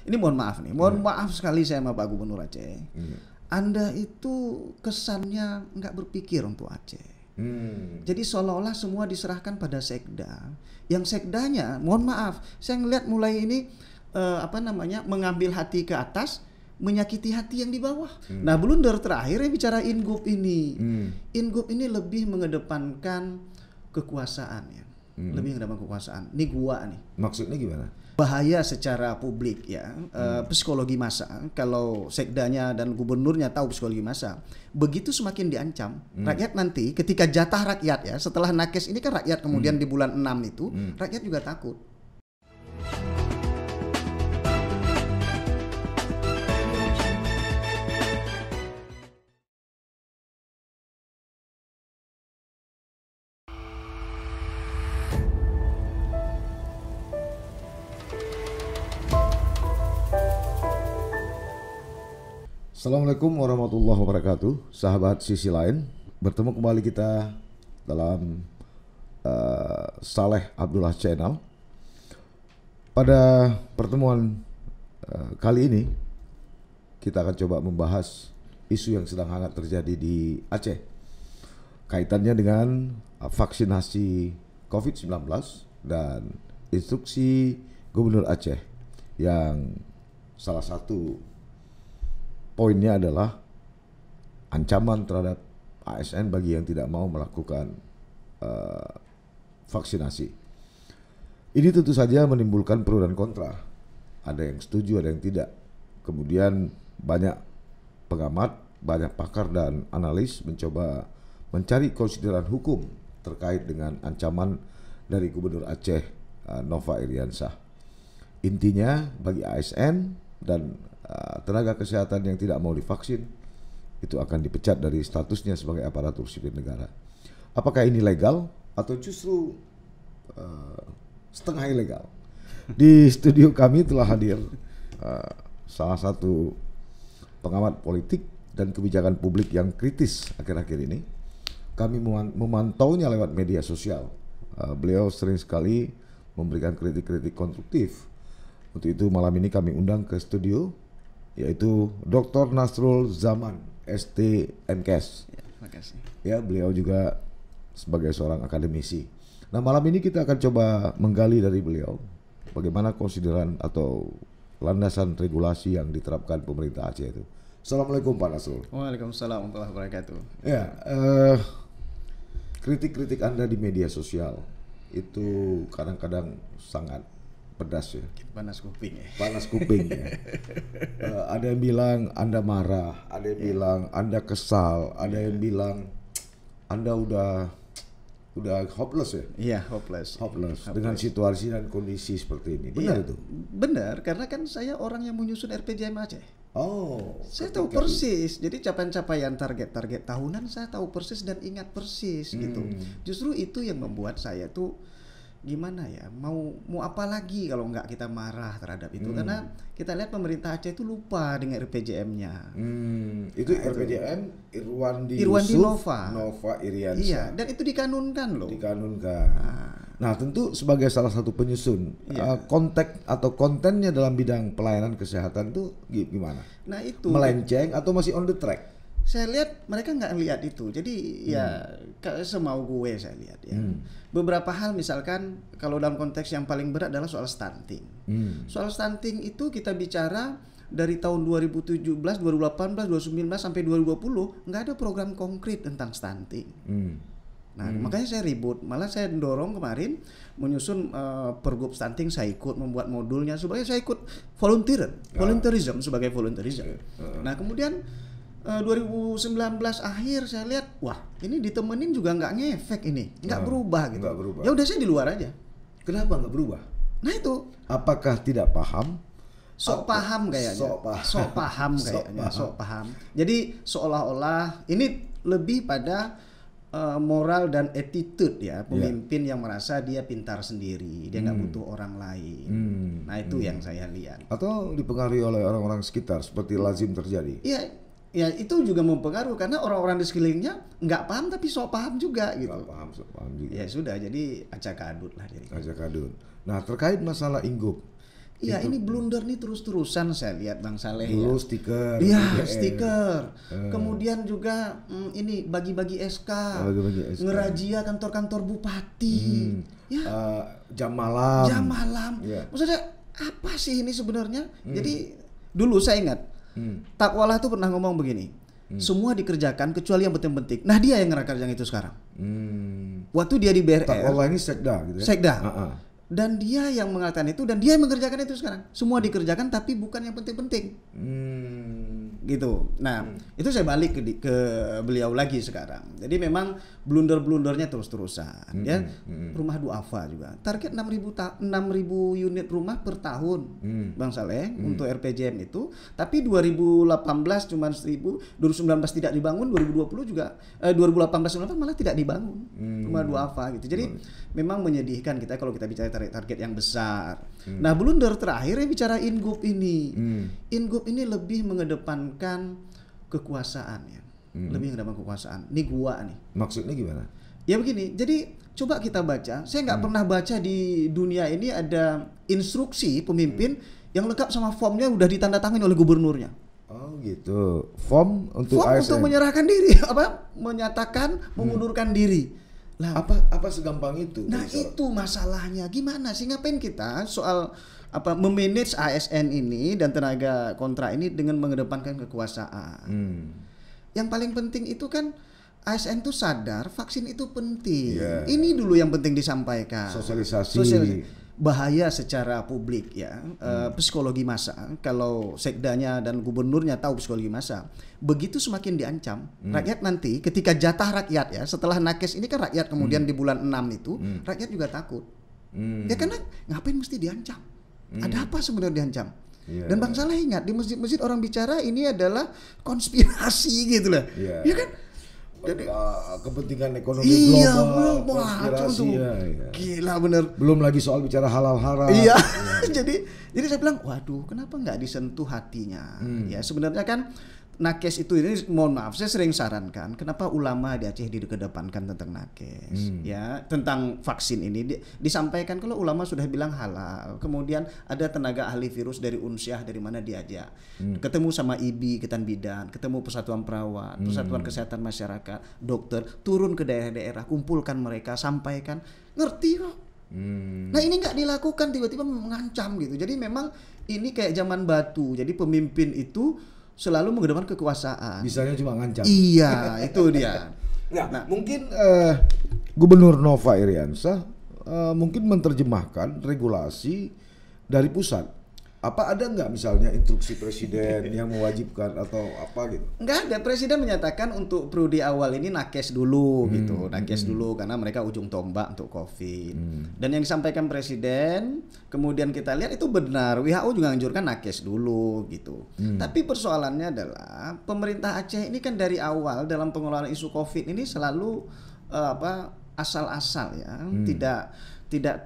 ini mohon maaf nih, mohon maaf sekali saya sama Pak Gubernur Aceh. Anda itu kesannya nggak berpikir untuk Aceh. Jadi seolah-olah semua diserahkan pada sekda. Yang sekdanya, mohon maaf, saya ngelihat mulai ini mengambil hati ke atas, menyakiti hati yang di bawah. Nah, blunder terakhir bicara Ingub ini. Ingub ini lebih mengedepankan kekuasaan ya. Lebih mengedepankan kekuasaan. Ini gua nih. Maksudnya gimana? Bahaya secara publik ya, psikologi massa. Kalau sekdanya dan gubernurnya tahu psikologi massa, begitu semakin diancam, rakyat nanti ketika jatah rakyat ya, setelah nakes ini kan rakyat kemudian di bulan 6 itu, rakyat juga takut. Assalamualaikum warahmatullahi wabarakatuh. Sahabat Sisi Lain, bertemu kembali kita dalam Saleh Abdullah Channel. Pada pertemuan kali ini kita akan coba membahas isu yang sedang hangat terjadi di Aceh, kaitannya dengan vaksinasi COVID-19 dan instruksi Gubernur Aceh yang salah satu poinnya adalah ancaman terhadap ASN bagi yang tidak mau melakukan vaksinasi. Ini tentu saja menimbulkan pro dan kontra. Ada yang setuju, ada yang tidak. Kemudian banyak pengamat, banyak pakar dan analis mencoba mencari konsideran hukum terkait dengan ancaman dari Gubernur Aceh Nova Iriansah. Intinya bagi ASN dan tenaga kesehatan yang tidak mau divaksin itu akan dipecat dari statusnya sebagai aparatur sipil negara. Apakah ini legal atau justru setengah ilegal? Di studio kami telah hadir salah satu pengamat politik dan kebijakan publik yang kritis akhir-akhir ini. Kami memantaunya lewat media sosial. Beliau sering sekali memberikan kritik-kritik konstruktif. Untuk itu malam ini kami undang ke studio, yaitu Dr. Nasrul Zaman, ST MKes. Ya, terima kasih. Ya, beliau juga sebagai seorang akademisi. Nah, malam ini kita akan coba menggali dari beliau bagaimana konsideran atau landasan regulasi yang diterapkan pemerintah Aceh itu. Assalamualaikum Pak Nasrul. Waalaikumsalam warahmatullahi wabarakatuh. Ya, kritik-kritik Anda di media sosial itu kadang-kadang sangat pedas ya. Panas kuping ya. Panas kuping ya. Ada yang bilang Anda marah, ada yang bilang Anda kesal, ada yang bilang Anda udah hopeless ya. Iya, hopeless. Dengan situasi dan kondisi seperti ini. Benar itu? Benar, karena kan saya orang yang menyusun RPJM Aceh. Oh, saya tahu persis. Jadi capaian-capaian target-target tahunan saya tahu persis dan ingat persis gitu. Justru itu yang membuat saya tuh gimana ya, mau apa lagi kalau nggak kita marah terhadap itu, karena kita lihat pemerintah Aceh itu lupa dengan RPJM-nya. Itu RPJM Irwandi Nova Iriansah. Iya, dan itu dikanunkan loh. Nah, tentu sebagai salah satu penyusun, konteks atau kontennya dalam bidang pelayanan kesehatan itu gimana? Nah itu melenceng atau masih on the track? Saya lihat mereka nggak lihat itu, jadi ya semau gue saya lihat ya. Beberapa hal misalkan kalau dalam konteks yang paling berat adalah soal stunting. Soal stunting itu kita bicara dari tahun 2017, 2018, 2019 sampai 2020 nggak ada program konkret tentang stunting. Nah makanya saya ribut, malah saya dorong kemarin menyusun pergub stunting, saya ikut membuat modulnya sebagai saya ikut volunteerism sebagai volunteerism. Nah kemudian 2019 akhir saya lihat, wah ini ditemenin juga nggak ngefek ini, nggak berubah gitu. Ya udah saya di luar aja. Kenapa nggak berubah? Nah itu. Apakah tidak paham? Sok paham kayaknya. Sok paham. Jadi seolah-olah ini lebih pada moral dan attitude ya, pemimpin yang merasa dia pintar sendiri, dia nggak butuh orang lain. Nah itu yang saya lihat. Atau dipengaruhi oleh orang-orang sekitar seperti lazim terjadi. Iya. Ya itu juga mempengaruhi karena orang-orang di sekelilingnya nggak paham tapi sok paham juga gitu. Sok paham juga. Ya sudah, jadi acak adut lah jadi. Acak adut. Nah terkait masalah Ingub, Iya, ini blunder nih terus-terusan saya lihat Bang Saleh. Dulu stiker. Iya, stiker. Kemudian juga ini bagi-bagi SK, ngerazia kantor-kantor bupati. Ya. Jam malam. Jam malam. Yeah. Maksudnya apa sih ini sebenarnya? Jadi dulu saya ingat Takwallah tuh pernah ngomong begini. Semua dikerjakan kecuali yang penting-penting. Nah, dia yang ngerakar yang itu sekarang. Waktu dia di BRR. Takwallah ini sekda gitu ya. Sekda. Dan dia yang mengatakan itu dan dia yang mengerjakan itu sekarang. Semua dikerjakan tapi bukan yang penting-penting. Gitu. Nah, itu saya balik ke beliau lagi sekarang. Jadi memang blunder-blundernya terus-terusan. Ya, rumah duafa juga. Target 6.000 unit rumah per tahun, Bang Saleh, untuk RPJM itu. Tapi 2018 cuma 1.000, 2019 tidak dibangun, 2020 juga 2018 malah tidak dibangun rumah duafa gitu. Jadi memang menyedihkan kita kalau kita bicara target yang besar. Nah, blunder terakhirnya bicara Ingub ini. Ingub ini lebih mengedepankan kekuasaan ya. Lebih mengedepankan kekuasaan. Ini gua nih. Maksudnya gimana? Ya begini, jadi coba kita baca. Saya nggak pernah baca di dunia ini ada instruksi pemimpin yang lengkap sama formnya udah ditandatangani oleh gubernurnya. Oh gitu. Form untuk ASN. Untuk menyerahkan diri, menyatakan mengundurkan diri. Lah, apa segampang itu? Nah, itu masalahnya. Gimana sih ngapain kita soal memanage ASN ini dan tenaga kontrak ini dengan mengedepankan kekuasaan. Yang paling penting itu kan ASN itu sadar vaksin itu penting. Ini dulu yang penting disampaikan. Sosialisasi. Bahaya secara publik ya, psikologi massa. Kalau sekdanya dan gubernurnya tahu psikologi massa, begitu semakin diancam, rakyat nanti ketika jatah rakyat ya, setelah nakes ini kan rakyat kemudian di bulan 6 itu, rakyat juga takut. Ya karena ngapain mesti diancam? Ada apa sebenarnya diancam? Dan Bang Saleh ingat di masjid-masjid orang bicara ini adalah konspirasi gitu lah. Ya kan? Jadi kepentingan ekonomi global, konspirasi, gila bener. Belum lagi soal bicara halal haram. Iya. jadi saya bilang, waduh, kenapa nggak disentuh hatinya? Ya sebenarnya kan nakes itu ini, mohon maaf, saya sering sarankan, kenapa ulama di Aceh dikedepankan tentang nakes, ya tentang vaksin ini disampaikan kalau ulama sudah bilang halal, kemudian ada tenaga ahli virus dari Unsyah dari mana diajak, ketemu sama IBI, Ketan Bidan, ketemu Persatuan Perawat, Persatuan Kesehatan Masyarakat, dokter, turun ke daerah-daerah, kumpulkan mereka, sampaikan, ngerti kok. Nah ini nggak dilakukan, tiba-tiba mengancam gitu. Jadi memang ini kayak zaman batu. Jadi pemimpin itu selalu mengedepankan kekuasaan. Bisanya cuma ngancam. Iya, itu dia. Nah, mungkin Gubernur Nova Iriansyah mungkin menerjemahkan regulasi dari pusat. Apa ada nggak misalnya instruksi presiden yang mewajibkan atau apa gitu? Nggak ada. Presiden menyatakan untuk periode awal ini nakes dulu gitu, nakes dulu karena mereka ujung tombak untuk COVID. Dan yang disampaikan presiden, kemudian kita lihat itu benar. WHO juga anjurkan nakes dulu gitu. Tapi persoalannya adalah pemerintah Aceh ini kan dari awal dalam pengelolaan isu COVID ini selalu asal-asal ya, tidak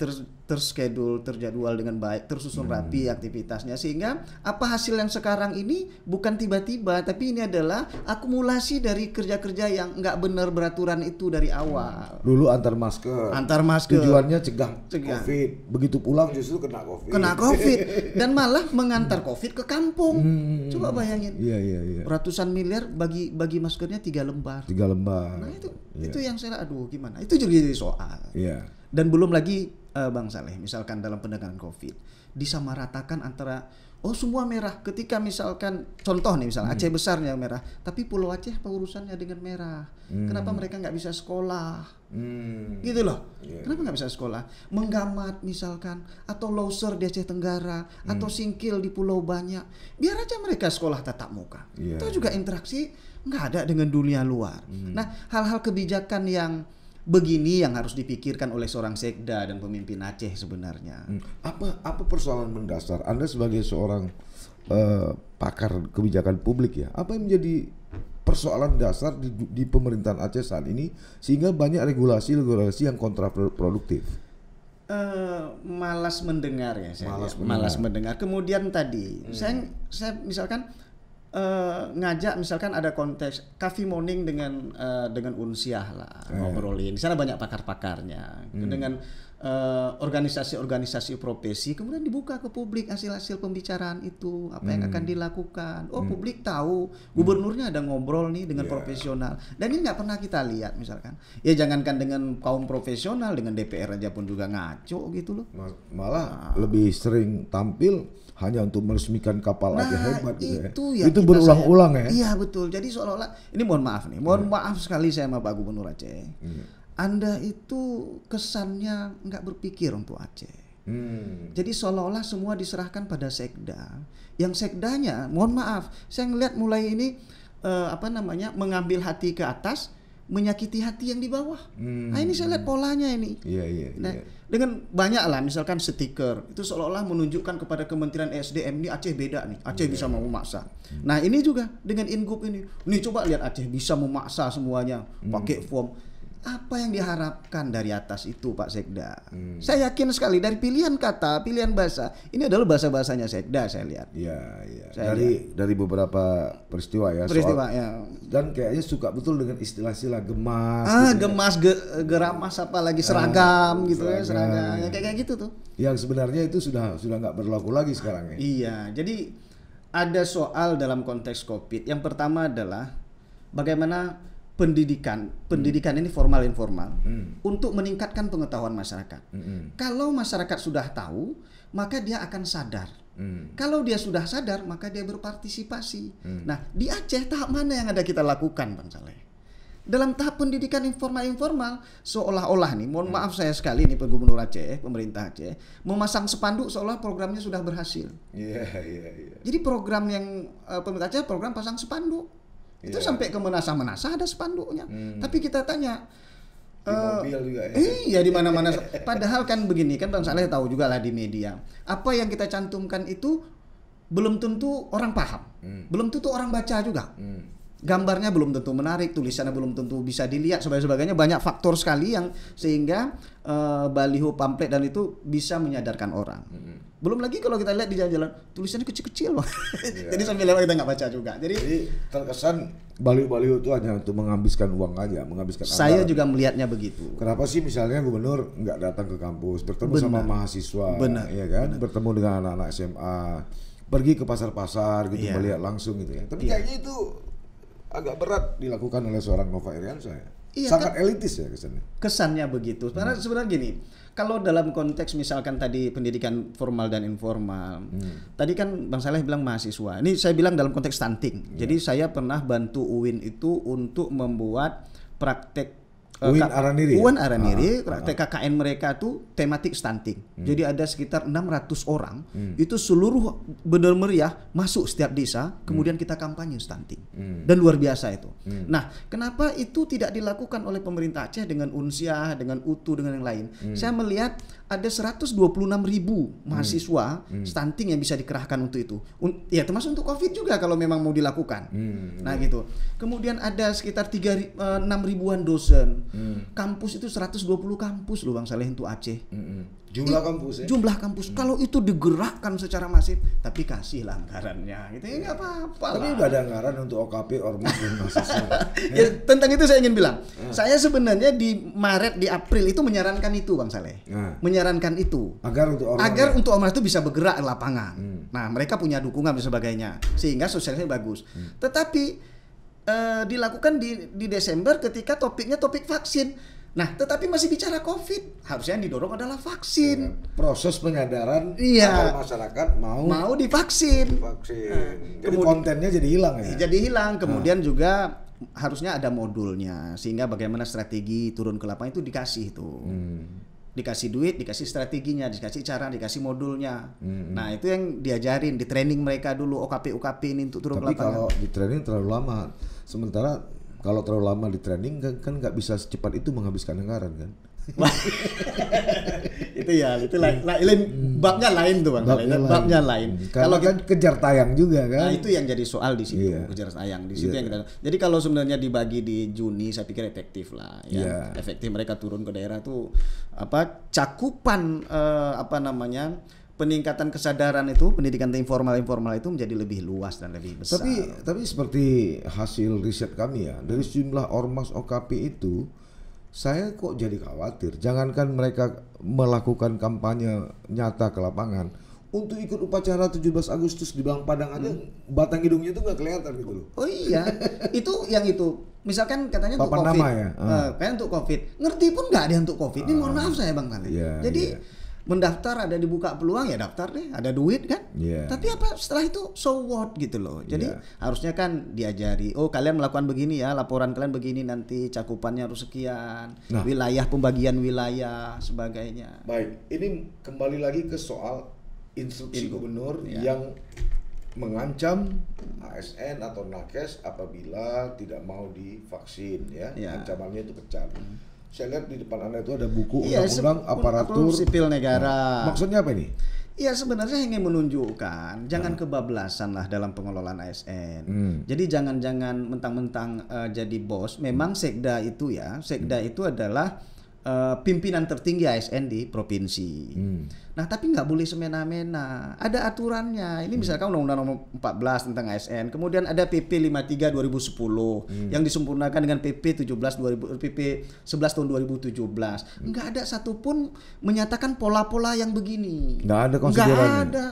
terschedule, terjadwal dengan baik, tersusun rapi aktivitasnya, sehingga apa hasil yang sekarang ini bukan tiba-tiba, tapi ini adalah akumulasi dari kerja-kerja yang nggak benar beraturan itu dari awal. Dulu antar masker. Tujuannya cegah COVID. Begitu pulang justru kena COVID. Dan malah mengantar COVID ke kampung. Coba bayangin. Iya. Ratusan miliar bagi maskernya 3 lembar. 3 lembar. Nah itu yang saya gimana? Itu jadi soal. Iya. Dan belum lagi Bang Saleh, misalkan dalam penanganan COVID disamaratakan antara semua merah. Ketika misalkan contoh nih, misalnya Aceh besarnya merah, tapi Pulau Aceh apa urusannya dengan merah? Kenapa mereka nggak bisa sekolah? Gitu loh. Kenapa nggak bisa sekolah? Menggamat misalkan, atau Loser di Aceh Tenggara, atau Singkil di Pulau Banyak. Biar aja mereka sekolah tatap muka. Itu juga interaksi nggak ada dengan dunia luar. Nah, hal-hal kebijakan yang begini yang harus dipikirkan oleh seorang sekda dan pemimpin Aceh sebenarnya. Apa persoalan mendasar? Anda sebagai seorang pakar kebijakan publik ya, apa yang menjadi persoalan dasar di pemerintahan Aceh saat ini sehingga banyak regulasi yang kontraproduktif? Malas mendengar ya, malas mendengar. Kemudian tadi saya misalkan ngajak misalkan ada konteks coffee morning dengan Unsyah lah, ngobrolin. Di sana banyak pakar-pakarnya. Dengan organisasi-organisasi profesi, kemudian dibuka ke publik hasil-hasil pembicaraan itu, apa yang akan dilakukan. Publik tahu, gubernurnya ada ngobrol nih dengan profesional. Dan ini nggak pernah kita lihat misalkan. Ya jangankan dengan kaum profesional, dengan DPR aja pun juga ngaco gitu loh. Malah lebih sering tampil hanya untuk meresmikan kapal aja hebat gitu ya. Itu berulang-ulang ya. Iya betul. Jadi seolah-olah ini mohon maaf sekali saya sama Pak Gubernur Aceh. Anda itu kesannya nggak berpikir untuk Aceh. Jadi seolah-olah semua diserahkan pada sekda. Yang sekdanya, mohon maaf, saya ngelihat mulai ini mengambil hati ke atas, menyakiti hati yang di bawah. Nah ini saya lihat polanya ini. Nah, dengan banyak lah, misalkan stiker itu seolah-olah menunjukkan kepada Kementerian SDM ini Aceh beda nih, Aceh bisa memaksa. Nah ini juga dengan Ingub ini coba lihat Aceh bisa memaksa semuanya pakai form. Apa yang diharapkan dari atas itu Pak Sekda? Saya yakin sekali dari pilihan kata, pilihan bahasa, ini adalah bahasa-bahasanya Sekda saya lihat. Iya. Dari beberapa peristiwa ya. Dan kayaknya suka betul dengan istilah-istilah gemas. Gemas, geramas apa lagi seragam gitu ya, seragam. Kayak gitu tuh. Yang sebenarnya itu sudah nggak berlaku lagi sekarang ya. Iya, jadi ada soal dalam konteks Covid. Yang pertama adalah bagaimana pendidikan ini formal informal untuk meningkatkan pengetahuan masyarakat. Kalau masyarakat sudah tahu, maka dia akan sadar. Kalau dia sudah sadar, maka dia berpartisipasi. Nah, di Aceh tahap mana yang ada kita lakukan, Bang Saleh? Dalam tahap pendidikan informal seolah-olah nih, mohon maaf saya sekali nih Pak Gubernur Aceh, pemerintah Aceh, memasang spanduk seolah programnya sudah berhasil. Iya. Jadi program yang pemerintah Aceh program pasang spanduk. Itu sampai ke menasah-menasah ada spanduknya. Tapi kita tanya di mobil juga ya. Iya di mana-mana. Padahal kan begini kan Bang Saleh tahu juga lah di media. Apa yang kita cantumkan itu belum tentu orang paham. Belum tentu orang baca juga. Gambarnya belum tentu menarik, tulisannya belum tentu bisa dilihat, sebagainya. Banyak faktor sekali yang sehingga baliho, pamflet dan itu bisa menyadarkan orang. Belum lagi kalau kita lihat di jalan-jalan tulisannya kecil-kecil loh. Jadi sambil lewat kita nggak baca juga. Jadi terkesan baliho-baliho itu hanya untuk menghabiskan uang aja, menghabiskan anggaran. Saya juga melihatnya begitu. Kenapa sih misalnya gubernur nggak datang ke kampus, bertemu sama mahasiswa, ya kan, bertemu dengan anak-anak SMA, pergi ke pasar-pasar gitu, melihat langsung gitu ya. Tapi kayaknya itu agak berat dilakukan oleh seorang Nova Iriansyah ya. Sangat elitis ya kesannya. Kesannya begitu. Karena sebenarnya gini, kalau dalam konteks misalkan tadi pendidikan formal dan informal, tadi kan Bang Saleh bilang mahasiswa. Ini saya bilang dalam konteks stunting. Jadi saya pernah bantu UIN itu untuk membuat praktek UIN Araniri. Praktek KKN mereka tuh tematik stunting. Jadi ada sekitar 600 orang. Itu seluruh benar meriah masuk setiap desa, kemudian kita kampanye stunting. Dan luar biasa itu. Nah, kenapa itu tidak dilakukan oleh pemerintah Aceh dengan Unsyah, dengan UTU, dengan yang lain? Saya melihat ada 126.000 mahasiswa stunting yang bisa dikerahkan untuk itu. Ya termasuk untuk Covid juga kalau memang mau dilakukan. Nah gitu. Kemudian ada sekitar 6.000-an dosen. Kampus itu 120 kampus loh Bang Saleh untuk Aceh. Jumlah kampus ya? Jumlah kampus. Kalau itu digerakkan secara masif, tapi kasihlah anggarannya. Gitu ya nggak apa-apa. Tapi udah ada anggaran untuk OKP, ormas dan mahasiswa. Ya, tentang itu saya ingin bilang. Saya sebenarnya di Maret, di April itu menyarankan itu Bang Saleh. Menyarankan itu. Agar untuk ormas itu bisa bergerak di lapangan. Nah mereka punya dukungan dan sebagainya. Sehingga sosialisasi bagus. Tetapi dilakukan di Desember ketika topiknya topik vaksin. Nah, tetapi masih bicara Covid, harusnya yang didorong adalah vaksin. Proses penyadaran agar masyarakat mau divaksin. Jadi kontennya jadi hilang ya. Jadi hilang. Kemudian juga harusnya ada modulnya, sehingga bagaimana strategi turun ke lapangan itu dikasih itu. Dikasih duit, dikasih strateginya, dikasih cara, dikasih modulnya. Nah itu yang diajarin, di training mereka dulu OKP ini untuk turun ke lapangan. Tapi kalau di training terlalu lama, sementara kalau terlalu lama di training kan nggak bisa secepat itu menghabiskan anggaran kan? Itu lain babnya lain tuh Bang. Babnya lain. Kalau kan kejar tayang juga kan. Nah, itu yang jadi soal di situ, kejar tayang di situ yang kita. Jadi kalau sebenarnya dibagi di Juni saya pikir efektif lah ya. Efektif mereka turun ke daerah tuh cakupan peningkatan kesadaran itu, pendidikan informal itu menjadi lebih luas dan lebih besar. Tapi seperti hasil riset kami ya, dari jumlah ormas OKP itu saya kok jadi khawatir. Jangankan mereka melakukan kampanye nyata ke lapangan, untuk ikut upacara 17 Agustus di Belang Padang aja batang hidungnya itu nggak kelihatan gitu loh. Oh iya, itu yang itu. Misalkan katanya untuk Papan COVID, nama ya? Kayak untuk COVID, ngerti pun nggak ada yang untuk COVID. Ini mohon maaf saya Bang Khalid. Jadi mendaftar, ada dibuka peluang ya daftar deh, ada duit kan. Tapi apa setelah itu so what gitu loh. Jadi harusnya kan diajari, oh kalian melakukan begini ya, laporan kalian begini, nanti cakupannya harus sekian, wilayah, pembagian wilayah, sebagainya. Baik, ini kembali lagi ke soal instruksi gubernur yang mengancam ASN atau nakes apabila tidak mau divaksin ya. Ancamannya itu pecat. Saya lihat di depan Anda itu ada buku undang-undang aparatur sipil negara. Maksudnya apa ini? Ya sebenarnya ingin menunjukkan jangan kebablasan lah dalam pengelolaan ASN. Jadi jangan mentang-mentang jadi bos. Memang sekda itu adalah pimpinan tertinggi ASN di provinsi. Nah tapi nggak boleh semena-mena, ada aturannya. Ini misalkan Undang-Undang Nomor 14 tentang ASN, kemudian ada PP 53 2010 yang disempurnakan dengan PP 11 tahun 2017. Nggak ada satupun menyatakan pola-pola yang begini. Nggak ada konsiderannya. Nggak ada.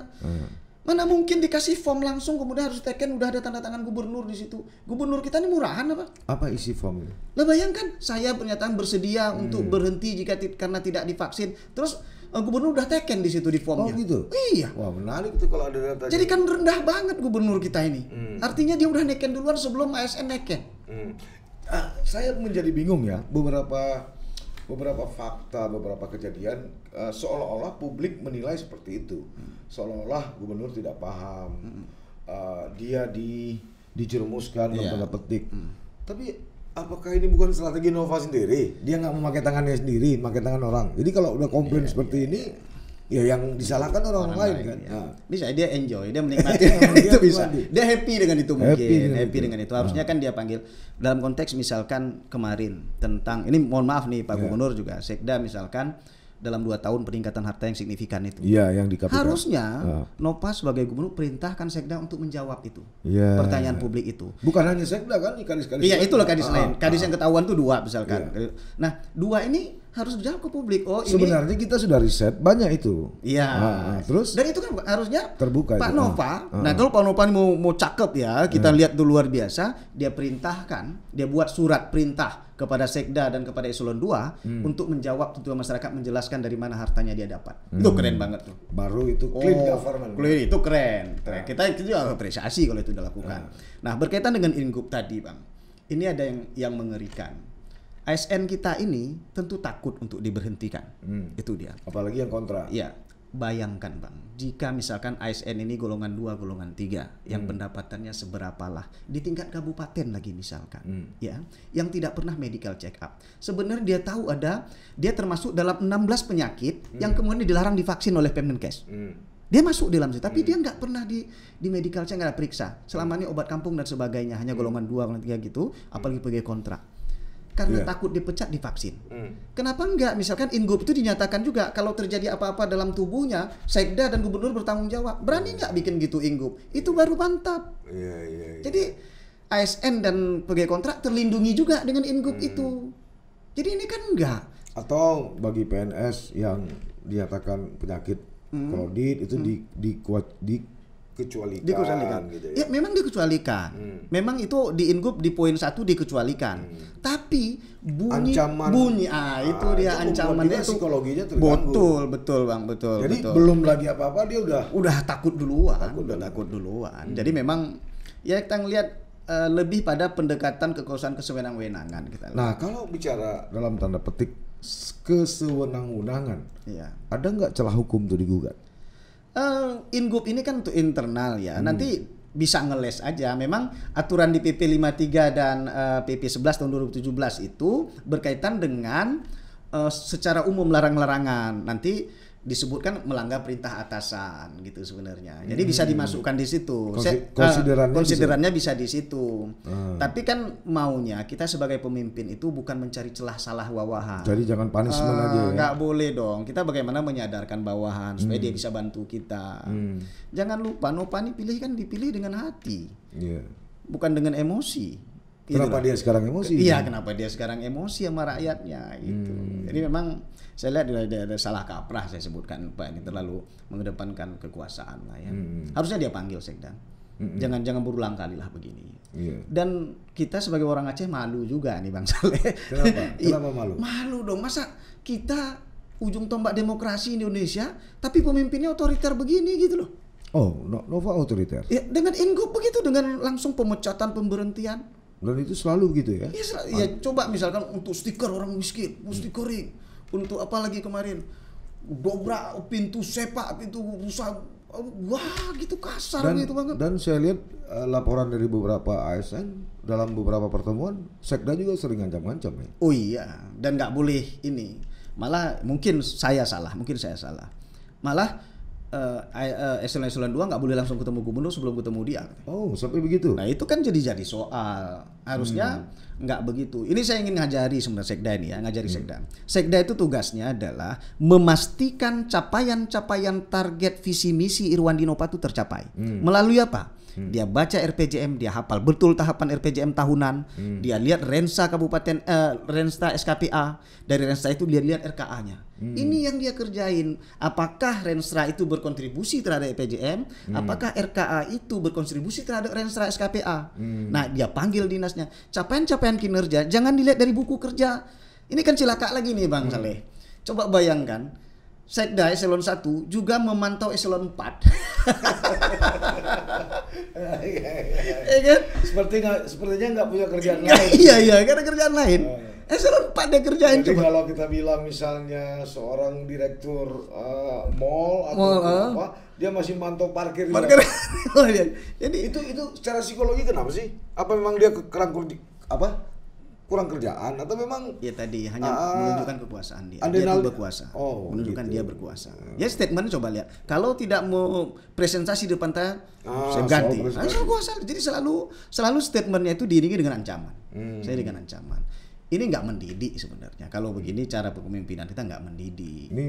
Mana mungkin dikasih form langsung kemudian harus teken, udah ada tanda tangan gubernur di situ. Gubernur kita ini murahan apa? Apa isi form ini? Lah bayangkan saya pernyataan bersedia untuk berhenti jika karena tidak divaksin. Terus gubernur udah teken di situ di formnya. Oh gitu? Iya. Wah menarik itu kalau ada data. Jadi kan rendah banget gubernur kita ini. Artinya dia udah neken duluan sebelum ASN neken. Saya menjadi bingung ya, beberapa fakta, beberapa kejadian seolah-olah publik menilai seperti itu. Seolah-olah gubernur tidak paham, dia dijerumuskan dalam tanda petik. Tapi apakah ini bukan strategi Nova sendiri? Dia nggak memakai tangannya sendiri, pakai tangan orang. Jadi kalau udah komplain seperti ini, ya yang disalahkan orang lain kan. Bisa dia enjoy, dia menikmati itu bisa. Dia happy dengan itu mungkin, happy dengan itu. Harusnya kan dia panggil dalam konteks misalkan kemarin tentang ini, mohon maaf nih Pak Gubernur juga Sekda misalkan dalam 2 tahun peningkatan harta yang signifikan itu. Iya, yang di KPK. Harusnya Nova sebagai gubernur perintahkan Sekda untuk menjawab itu. Pertanyaan publik itu. Bukan hanya Sekda kan, kadis-kadis. Iya, itulah kadis lain. Kadis yang ketahuan tuh 2 misalkan. Nah, 2 ini harus dijawab ke publik. Oh, ini sebenarnya kita sudah riset banyak itu. Iya. Terus dan itu kan harusnya terbuka Pak Nova. Nah, kalau Pak Nova ini mau cakep ya, kita lihat tuh luar biasa, dia perintahkan, dia buat surat perintah kepada Sekda dan kepada Eselon 2 untuk menjawab tuntutan masyarakat, menjelaskan dari mana hartanya dia dapat. Itu keren banget tuh. Baru itu clean government. Clean itu keren. Kita itu juga apresiasi kalau itu dilakukan. Nah, berkaitan dengan Inggup tadi, Bang. Ini ada yang mengerikan. ASN kita ini tentu takut untuk diberhentikan. Itu dia. Apalagi yang kontra. Ya, bayangkan Bang, jika misalkan ASN ini golongan 2, golongan 3 yang pendapatannya seberapalah di tingkat kabupaten lagi misalkan, ya, yang tidak pernah medical check up. Sebenarnya dia tahu dia termasuk dalam 16 penyakit yang kemudian dilarang divaksin oleh Permenkes. Dia masuk dalam situ, tapi dia nggak pernah di medical check, nggak ada periksa. Selama ini obat kampung dan sebagainya hanya golongan 2, golongan 3 gitu, apalagi pegawai kontrak. Karena takut dipecat divaksin. Kenapa enggak? Misalkan Inggup itu dinyatakan juga kalau terjadi apa-apa dalam tubuhnya, Sekda dan Gubernur bertanggung jawab. Berani nggak bikin gitu Inggup? Itu baru mantap. Jadi ASN dan pegawai kontrak terlindungi juga dengan Inggup itu. Jadi ini kan enggak. Atau bagi PNS yang dinyatakan penyakit krodit itu dikecualikan gitu ya. Memang dikecualikan. Memang itu di Inggup di poin 1 dikecualikan. Tapi bunyi itu dia ancamannya itu psikologinya terganggu. Betul Bang, betul. Jadi belum lagi apa-apa dia udah takut duluan. Jadi memang ya kita ngelihat lebih pada pendekatan kekuasaan kesewenang-wenangan kita. Nah, kalau bicara dalam tanda petik kesewenang-wenangan, ada nggak celah hukum tuh digugat? Inggup ini kan untuk internal ya. Nanti bisa ngeles aja. Memang aturan di PP 53 dan PP 11 tahun 2017 itu berkaitan dengan secara umum larang-larangan. Nanti disebutkan melanggar perintah atasan gitu sebenarnya. Jadi bisa dimasukkan di situ. Konsiderannya bisa di situ. Tapi kan maunya kita sebagai pemimpin itu bukan mencari celah salah bawahan. Jadi jangan punishment aja ya. Nggak boleh dong. Kita bagaimana menyadarkan bawahan supaya dia bisa bantu kita. Jangan lupa Nova ini dipilih dengan hati. Bukan dengan emosi. Kenapa dia sekarang emosi? Iya, kenapa dia sekarang emosi sama rakyatnya gitu. Jadi memang saya lihat ada salah kaprah, saya sebutkan Pak, ini terlalu mengedepankan kekuasaan lah ya. Harusnya dia panggil Sekda. Jangan berulang kali lah begini. Dan kita sebagai orang Aceh malu juga nih Bang Saleh. Kenapa? Kenapa malu? Malu dong, masa kita ujung tombak demokrasi Indonesia tapi pemimpinnya otoriter begini gitu loh. Oh, Nova otoriter. Ya, dengan inggup begitu, dengan langsung pemecatan, pemberhentian. Dan itu selalu gitu ya? Ya, coba misalkan untuk stiker orang miskin, stikering, untuk apa lagi kemarin, dobrak pintu sepak, pintu usaha, wah gitu kasar gitu banget. Dan saya lihat laporan dari beberapa ASN dalam beberapa pertemuan, Sekda juga sering ngancam-ngancam ya? Oh iya, dan nggak boleh ini. Malah mungkin saya salah. Malah eselon 2 nggak boleh langsung ketemu gubernur sebelum ketemu dia. Oh, sampai begitu? Nah itu kan jadi soal. Harusnya nggak begitu. Ini saya ingin ngajari sebenarnya Sekda ini ya, Sekda. Sekda itu tugasnya adalah memastikan capaian-capaian target visi misi Irwandinova itu tercapai. Melalui apa? Dia baca RPJM, dia hafal betul tahapan RPJM tahunan, dia lihat Rensa Kabupaten, Rensa SKPA, dari Rensa itu dia lihat RKA-nya. Ini yang dia kerjain. Apakah Rensa itu berkontribusi terhadap RPJM? Apakah RKA itu berkontribusi terhadap Rensa SKPA? Nah, dia panggil dinasnya. Capaian-capaian kinerja jangan dilihat dari buku kerja. Ini kan cilaka lagi nih Bang Saleh. Coba bayangkan. Sekda eselon 1 juga memantau eselon 4. Ya kan? Sepertinya nggak punya kerjaan lain. Iya, gak ada kerjaan lain. Eselon 4 dia kerjain. Jadi kalau kita bilang misalnya seorang direktur mall atau apa, dia masih mantau parkir. Jadi itu secara psikologi kenapa sih? Apa memang dia kurang kerjaan atau memang ya tadi hanya menunjukkan kekuasaan dia. Dia berkuasa. Menunjukkan dia berkuasa. Ya statement coba lihat. Kalau tidak mau presentasi di depan saya ganti. Soal kuasa. Jadi selalu statementnya itu diiringi dengan ancaman. Saya dengan ancaman. Ini nggak mendidik sebenarnya. Kalau begini cara kepemimpinan kita nggak mendidik. Ini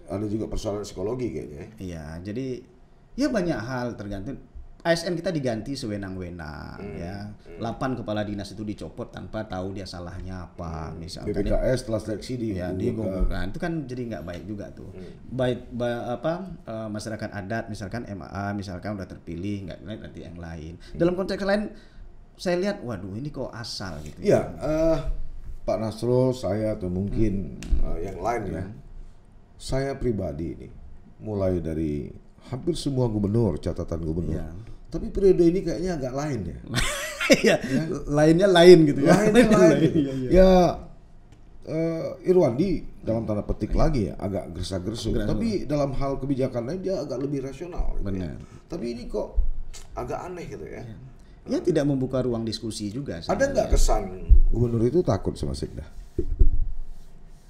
ada juga persoalan psikologi kayaknya. Iya, jadi ya banyak hal tergantung. ASN kita diganti sewenang-wenang ya. 8 kepala dinas itu dicopot tanpa tahu dia salahnya apa misalkan. BPKS setelah seleksi digugurkan. Itu kan jadi nggak baik juga tuh. Masyarakat adat misalkan MAA misalkan udah terpilih nggak nanti yang lain. Dalam konteks lain saya lihat waduh ini kok asal gitu. Iya, Pak Nasrul, saya atau mungkin yang lain ya. Saya pribadi ini mulai dari hampir semua gubernur, catatan gubernur. Tapi periode ini kayaknya agak lain ya. Iya, lainnya lain gitu ya. Lainnya lain. Ya, Irwandi dalam tanda petik lagi ya, agak gersa-gersu. Tapi dalam hal kebijakan lain dia agak lebih rasional. Gitu ya. Tapi ini kok agak aneh gitu ya. Ya tidak membuka ruang diskusi juga. Ada nggak kesan gubernur itu takut sama Sekda?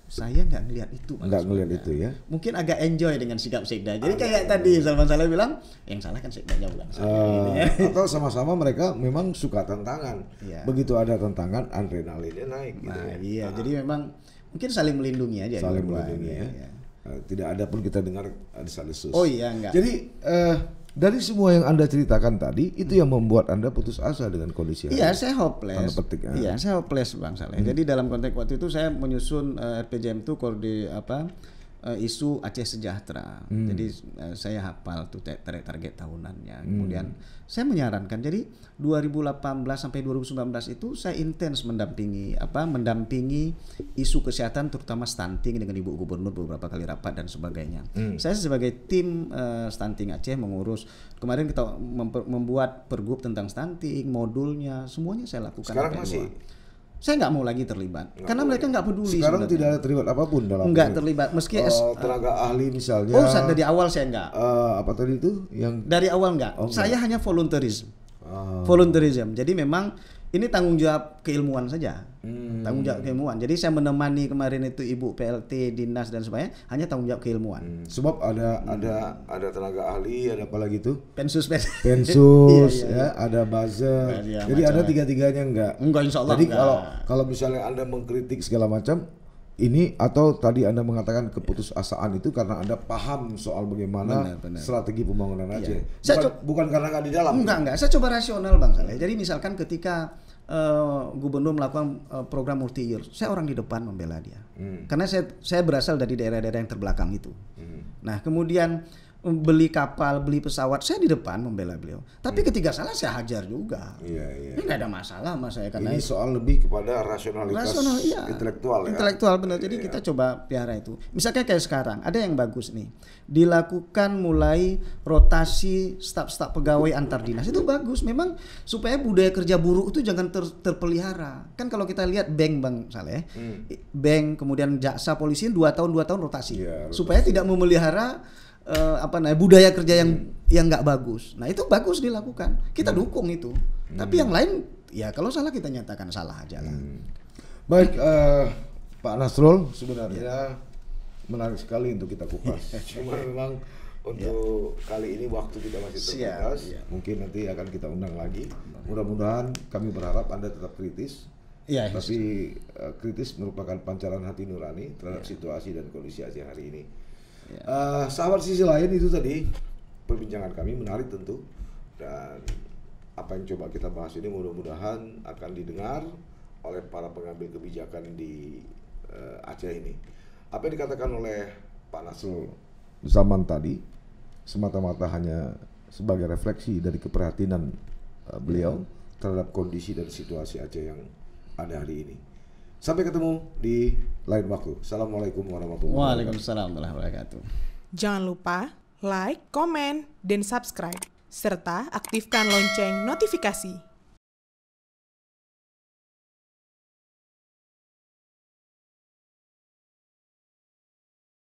Saya nggak ngelihat itu. Nggak ngelihat itu ya. Mungkin agak enjoy dengan sikap Sekda. Jadi kayak tadi Salman Saleh bilang, yang salah kan Sekdanya bukan saya. Atau sama-sama mereka memang suka tantangan. Begitu ada tantangan, adrenalinnya naik. Jadi memang mungkin saling melindungi aja. Saling melindungi ya. Tidak ada pun kita dengar ada desas-desus. Oh iya enggak. Jadi dari semua yang Anda ceritakan tadi, itu yang membuat Anda putus asa dengan kondisi. Iya, saya hopeless. Iya, saya hopeless Bang Saleh. Jadi dalam konteks waktu itu saya menyusun RPJM itu isu Aceh Sejahtera. Jadi saya hafal tuh target tahunannya. Kemudian saya menyarankan jadi 2018 sampai 2019 itu saya intens mendampingi isu kesehatan terutama stunting dengan Ibu Gubernur beberapa kali rapat dan sebagainya. Saya sebagai tim stunting Aceh mengurus kemarin kita membuat pergub tentang stunting, modulnya, semuanya saya lakukan. Sekarang masih saya nggak mau lagi terlibat karena mereka nggak peduli. Sekarang tidak ada terlibat apapun dalam nggak terlibat meski tenaga ahli misalnya. Dari awal saya nggak. Apa tadi itu yang dari awal nggak. Saya hanya volunteerism. Volunteerism. Jadi memang ini tanggung jawab keilmuan saja. Tanggung jawab keilmuan. Jadi saya menemani kemarin itu Ibu PLT, Dinas dan sebagainya hanya tanggung jawab keilmuan. Sebab ada tenaga ahli, ada apa lagi itu? Pensus ya, ada buzzer. Jadi ada tiga-tiganya enggak? Enggak, insya Allah. Jadi kalau misalnya Anda mengkritik segala macam ini atau tadi Anda mengatakan keputusasaan itu karena Anda paham soal bagaimana strategi pembangunan Aceh. Bukan karena nggak di dalam. Enggak. Saya coba rasional Bang Saleh. Jadi misalkan ketika gubernur melakukan program multi year, saya orang di depan membela dia. Karena saya berasal dari daerah-daerah yang terbelakang itu. Nah, kemudian beli kapal, beli pesawat, saya di depan membela beliau. Tapi ketika salah saya hajar juga. Ini nggak ada masalah sama saya karena ini soal lebih kepada rasionalitas intelektual ya. Intelektual benar. Jadi kita coba pelihara itu. Misalnya kayak sekarang ada yang bagus nih. Dilakukan mulai rotasi staf-staf pegawai antar dinas, itu bagus. Memang supaya budaya kerja buruk itu jangan terpelihara. Kan kalau kita lihat bank Bang Saleh, bank kemudian jaksa polisi 2 tahun rotasi. Supaya tidak memelihara budaya kerja yang nggak bagus. Nah itu bagus dilakukan, kita dukung itu. Tapi yang lain ya kalau salah kita nyatakan salah aja lah. Baik, Pak Nasrul, sebenarnya menarik sekali untuk kita kupas. Cuma memang untuk kali ini waktu kita masih terbatas. Mungkin nanti akan kita undang lagi. Mudah-mudahan kami berharap Anda tetap kritis. Tapi kritis merupakan pancaran hati nurani terhadap situasi dan kondisi Aceh hari ini. Sahabat sisi lain, itu tadi perbincangan kami menarik tentu, dan apa yang coba kita bahas ini mudah-mudahan akan didengar oleh para pengambil kebijakan di Aceh ini. Apa yang dikatakan oleh Pak Nasrul Zaman tadi semata-mata hanya sebagai refleksi dari keprihatinan beliau terhadap kondisi dan situasi Aceh yang ada hari ini. Sampai ketemu di lain waktu. Assalamualaikum warahmatullahi wabarakatuh. Waalaikumsalam warahmatullahi wabarakatuh. Jangan lupa like, komen, dan subscribe, serta aktifkan lonceng notifikasi.